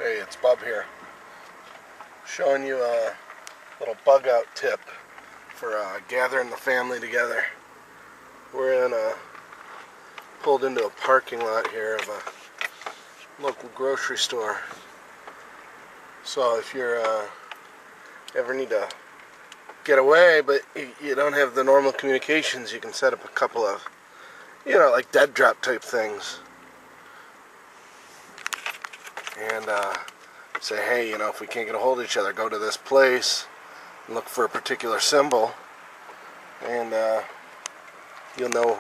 Hey, it's Bub here, showing you a little bug out tip for gathering the family together. We're pulled into a parking lot here of a local grocery store. So if you're ever need to get away but you don't have the normal communications, you can set up a couple of, like dead drop type things. And say, hey, if we can't get a hold of each other, go to this place and look for a particular symbol, and you'll know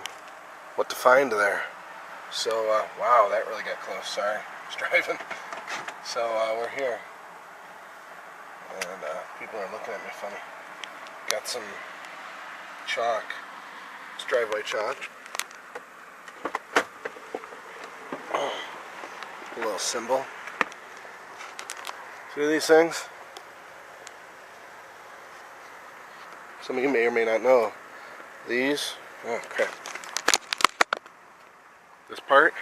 what to find there. So, wow, that really got close. Sorry, I was driving. So, we're here. And people are looking at me funny. Got some chalk. It's driveway chalk. A little symbol. See these things? Some of you may or may not know. These, oh crap. This part,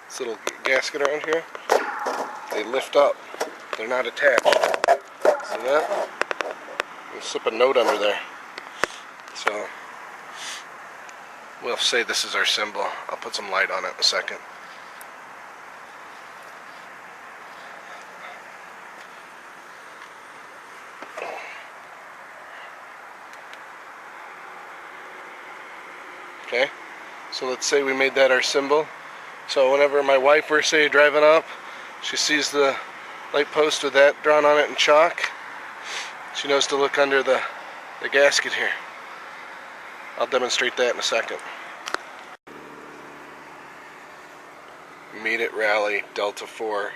this little gasket around here, they lift up. They're not attached. See that? You slip a note under there. So, we'll say this is our symbol. I'll put some light on it in a second. Okay, so let's say we made that our symbol. So whenever my wife were, say, driving up, she sees the light post with that drawn on it in chalk, she knows to look under the gasket here. I'll demonstrate that in a second. Meet at rally, Delta 4,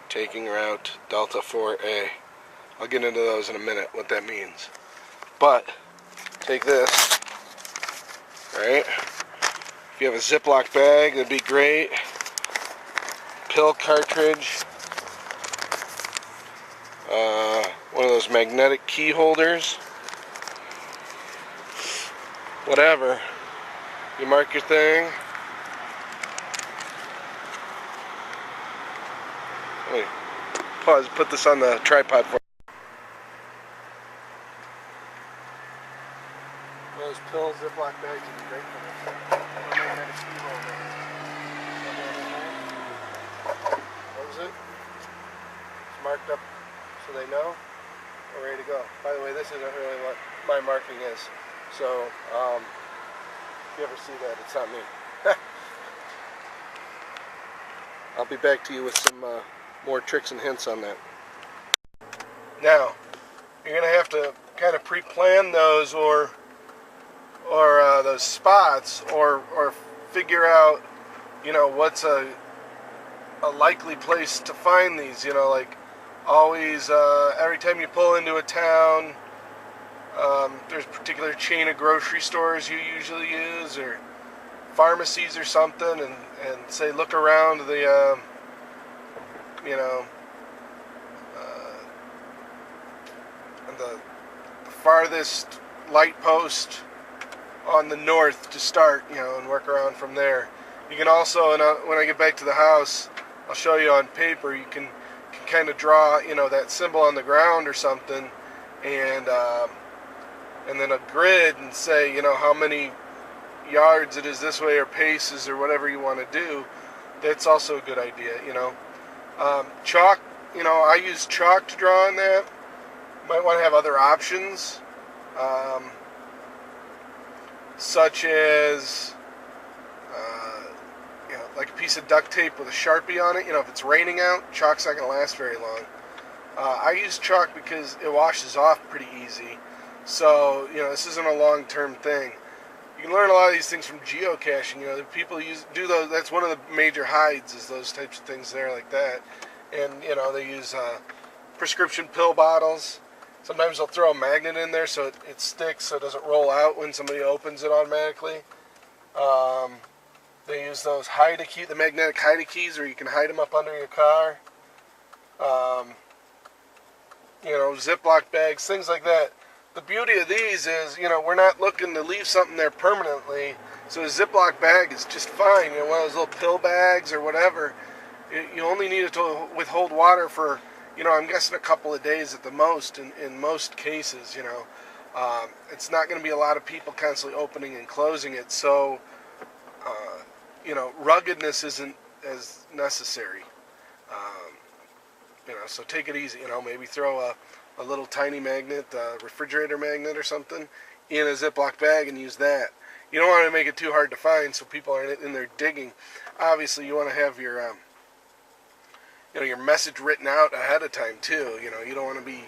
taking route, Delta 4A. I'll get into those in a minute, what that means. But, take this. Right? If you have a Ziploc bag, that'd be great. Pill cartridge. One of those magnetic key holders. Whatever. You mark your thing. Let me pause, put this on the tripod for those pills, Ziploc bags would be great for this. Close it. It's marked up so they know we're ready to go. By the way, this isn't really what my marking is. So, if you ever see that, it's not me. I'll be back to you with some more tricks and hints on that. Now, you're going to have to kind of pre-plan those or those spots, or figure out, what's a likely place to find these. Like always, every time you pull into a town, there's a particular chain of grocery stores you usually use, or pharmacies or something, and say look around the, the farthest light post on the north to start, and work around from there. You can also, when I get back to the house, I'll show you on paper, you can kind of draw, that symbol on the ground or something, and then a grid, and say, how many yards it is this way, or paces, or whatever you want to do. That's also a good idea, Chalk, I use chalk to draw on that. Might want to have other options. Such as, like a piece of duct tape with a Sharpie on it. If it's raining out, chalk's not going to last very long. I use chalk because it washes off pretty easy. So, this isn't a long-term thing. You can learn a lot of these things from geocaching. People do those. That's one of the major hides, is those types of things there like that. And, they use prescription pill bottles. Sometimes they'll throw a magnet in there so it sticks, so it doesn't roll out when somebody opens it automatically. They use those the magnetic hide keys, where you can hide them up under your car. Ziploc bags, things like that. The beauty of these is, we're not looking to leave something there permanently, so a Ziploc bag is just fine. One of those little pill bags or whatever, You only need it to withhold water for, I'm guessing a couple of days at the most in most cases, It's not going to be a lot of people constantly opening and closing it, so, ruggedness isn't as necessary. Um, so take it easy, maybe throw a little tiny magnet, refrigerator magnet or something, in a Ziploc bag and use that. You don't want to make it too hard to find so people aren't in there digging. Obviously, you want to have your message written out ahead of time too. You don't want to be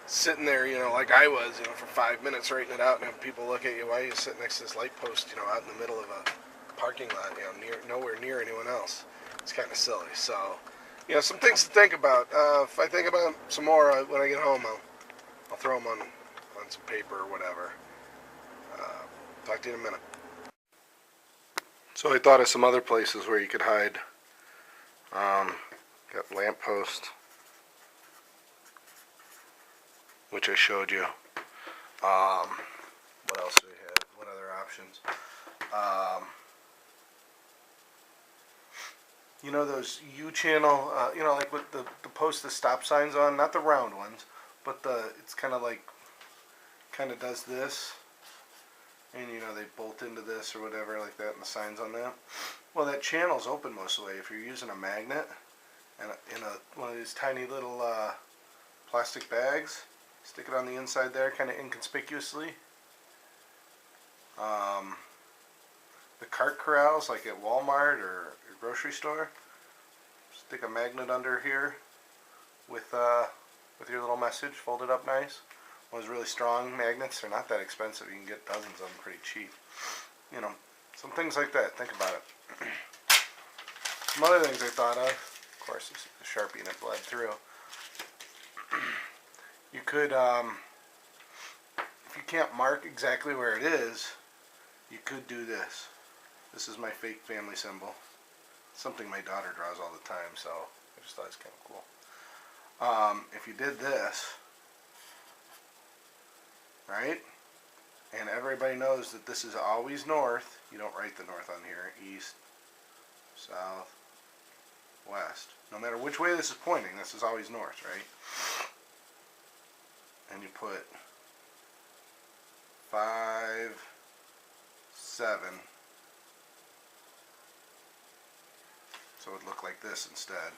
sitting there, like I was, for 5 minutes writing it out and have people look at you. Why are you sitting next to this light post, out in the middle of a parking lot, nowhere near anyone else? It's kind of silly. So, some things to think about. If I think about some more when I get home, I'll throw them on some paper or whatever. Talk to you in a minute. So I thought of some other places where you could hide. Got lamppost, which I showed you. What else do we have? What other options? Those U-channel, like with the post the stop signs on, not the round ones, but it's kind of does this, and they bolt into this or whatever like that, and the signs on that. Well, that channel's open most of the way. If you're using a magnet and in one of these tiny little plastic bags, stick it on the inside there, kind of inconspicuously. The cart corrals, like at Walmart or your grocery store, stick a magnet under here with your little message, fold it up nice. One of those really strong magnets, they're not that expensive. You can get dozens of them pretty cheap. Some things like that. Think about it. Some other things I thought of course, this is the Sharpie and it bled through. You could, if you can't mark exactly where it is, you could do this. This is my fake family symbol. Something my daughter draws all the time, so I just thought it's kind of cool. If you did this, right, and everybody knows that this is always north, you don't write the north on here, east, south, west. No matter which way this is pointing, this is always north, right? And you put 5, 7. So it would look like this instead.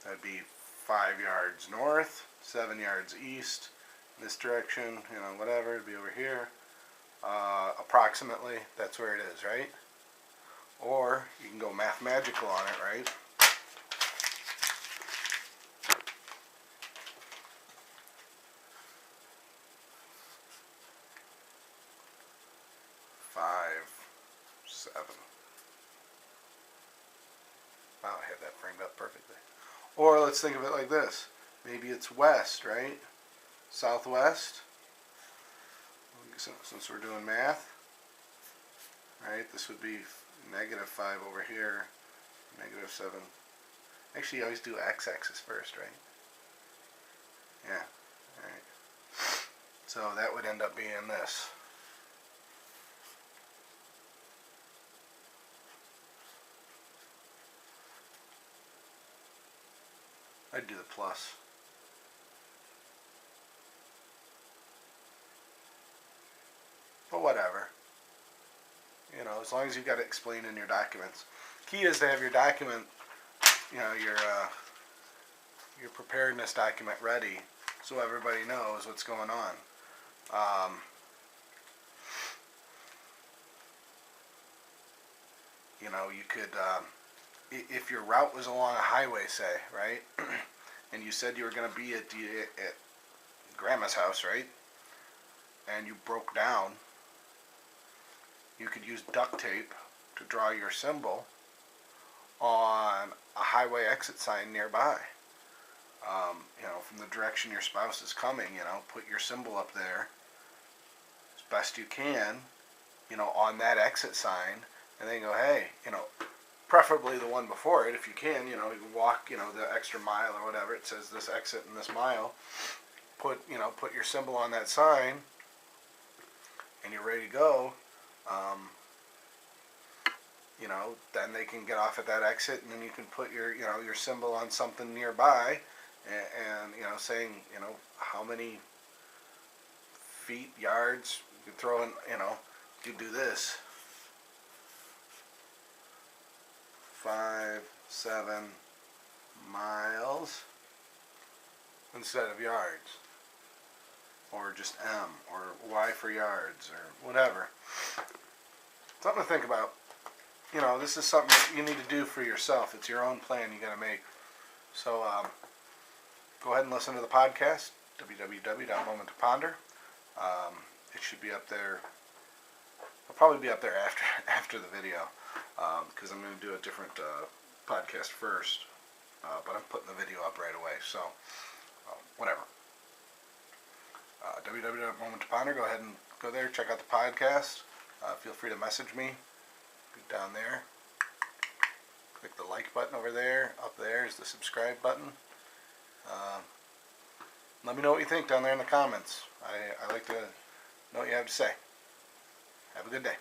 That'd be 5 yards north, 7 yards east, this direction, whatever, it'd be over here. Approximately, that's where it is, right? Or you can go mathematical on it, right? Five, 7. Wow, I had that framed up perfectly. Or let's think of it like this. Maybe it's west, right? Southwest. Since we're doing math, right? This would be -5 over here, -7. Actually, you always do x-axis first, right? Yeah. All right. So that would end up being this. I'd do the plus. But whatever. As long as you've got it explained in your documents. Key is to have your document, your preparedness document ready so everybody knows what's going on. You could, if your route was along a highway, say, right, and you said you were going to be at Grandma's house, right, and you broke down, you could use duct tape to draw your symbol on a highway exit sign nearby. From the direction your spouse is coming, put your symbol up there as best you can, on that exit sign, and then go, hey, preferably the one before it if you can, you walk, the extra mile or whatever, it says this exit and this mile, put your symbol on that sign, and you're ready to go, you know, then they can get off at that exit, and then you can put your, you know, your symbol on something nearby, and you know, saying, you know, how many feet, yards, you could throw in, you know, you do this, 5, 7 miles instead of yards, or just M, or Y for yards, or whatever. Something to think about. You know, this is something that you need to do for yourself. It's your own plan you got to make. So go ahead and listen to the podcast, www.MomentToPonder. It should be up there. It'll probably be up there after the video, because I'm going to do a different podcast first. But I'm putting the video up right away. So whatever. www.MomentToPonder. Go ahead and go there. Check out the podcast. Feel free to message me. Down there, click the like button over there. Up there is the subscribe button. Let me know what you think down there in the comments. I like to know what you have to say. Have a good day.